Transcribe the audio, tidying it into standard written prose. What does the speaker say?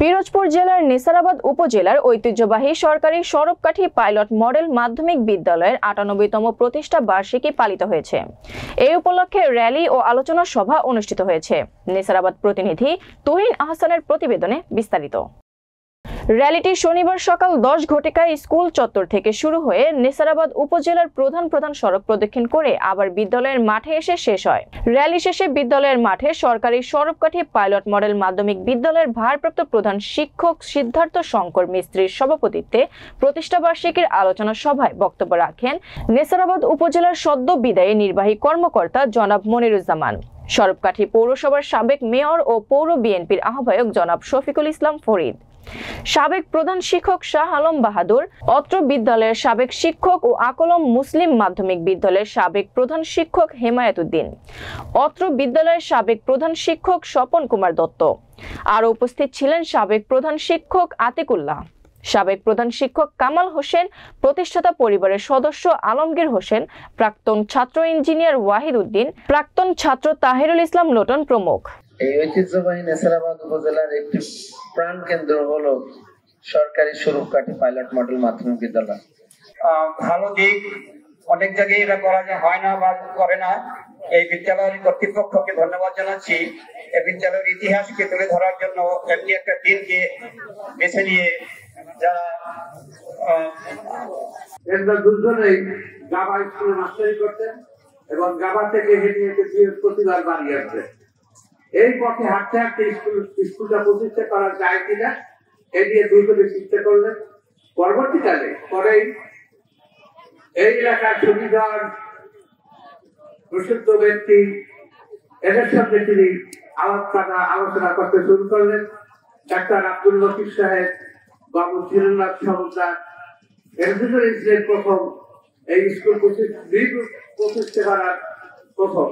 পিরোজপুর জেলার নেসারাবাদ উপজেলার ঐতিহ্যবাহী সরকারি সড়ককাঠি পাইলট মডেল মাধ্যমিক বিদ্যালয়ের ৯৮তম প্রতিষ্ঠা বার্ষিকী পালিত হয়েছে। এই উপলক্ষে র্যালি ও আলোচনা সভা অনুষ্ঠিত হয়েছে। নেসারাবাদ প্রতিনিধি তুহিন আহসানের প্রতিবেদনে বিস্তারিত। র্যালিটি শনিবার সকাল ১০ ঘটিকায় স্কুল চত্বর থেকে শুরু হয়ে নেসারাবাদ উপজেলার প্রধান সড়ক প্রদক্ষিণ করে আবার বিদ্যালয়ের মাঠে এসে শেষ হয়। র্যালি শেষে বিদ্যালয়ের মাঠে সরকারি সড়ককাঠি পাইলট মডেল মাধ্যমিক বিদ্যালয়ের ভারপ্রাপ্ত প্রধান শিক্ষক সিদ্ধার্থ শঙ্কর মিস্ত্রির সভাপতিত্বে প্রতিষ্ঠাবার্ষিকীর আলোচনা সভায় বক্তব্য রাখেন নেসারাবাদ উপজেলার সদ্য বিদায়ী নির্বাহী কর্মকর্তা জনাব মনিরুজ্জামান, সড়ককাঠি পৌরসভার সাবেক মেয়র ও পৌর বিএনপির আহ্বায়ক জনাব শফিকুল ইসলাম ফরিদ, সাবেক প্রধান শিক্ষক শাহ আলম বাহাদুর, অত্র বিদ্যালয়ের সাবেক শিক্ষক ও আকলম মুসলিম মাধ্যমিক বিদ্যালয়ের সাবেক প্রধান শিক্ষক হেমায়েত উদ্দিন, অত্র বিদ্যালয়ের সাবেক প্রধান শিক্ষক স্বপন কুমার দত্ত। আরও উপস্থিত ছিলেন সাবেক প্রধান শিক্ষক আতিকুল্লাহ, সাবেক প্রধান শিক্ষক কামাল হোসেন, প্রতিষ্ঠাতা পরিবারের সদস্য আলমগীর হোসেন, প্রাক্তন ছাত্র ইঞ্জিনিয়ার ওয়াহিদ উদ্দিন, প্রাক্তন ছাত্র তাহিরুল ইসলাম লোটন প্রমুখ। এই ঐতিহ্যবাহী নেসারাবাদ উপজেলার একটি প্রাণ কেন্দ্র হলো সরকারি সড়ককাঠি পাইলট মডেল মাধ্যমিক বিদ্যালয়। ভালো দিক অনেক জায়গায় এটা করা হয় না বা করে না। এই বিদ্যালয়ের কর্তৃপক্ষকে ধন্যবাদ জানাচ্ছি। এই বিদ্যালয়ের ইতিহাসকে তুলে ধরার জন্য এমনি একটা দিনকে বেছে নিয়ে যারা দুজনেই গাবা স্কুলে মাস্টারি করতেন এবং গাবা থেকে হেঁটে হেঁটে বৃহস্পতিবার বাড়ি আসতেন। এই পথে হাঁটতে হাঁটতে স্কুলটা প্রতিষ্ঠা করা যায় কিনা এ নিয়ে দুজনে চিন্তা করলেন। পরবর্তীকালে পরেই এই এলাকার সুবিধার প্রসিদ্ধ ব্যক্তি এদের সঙ্গে তিনি আলোচনা করতে শুরু করলেন। ডাক্তার আব্দুল লতিফ সাহেব, বাবু চিরনাথ সরকার, এর দুজনেই ছিলেন প্রথম এই স্কুল প্রতিষ্ঠা করার প্রথম।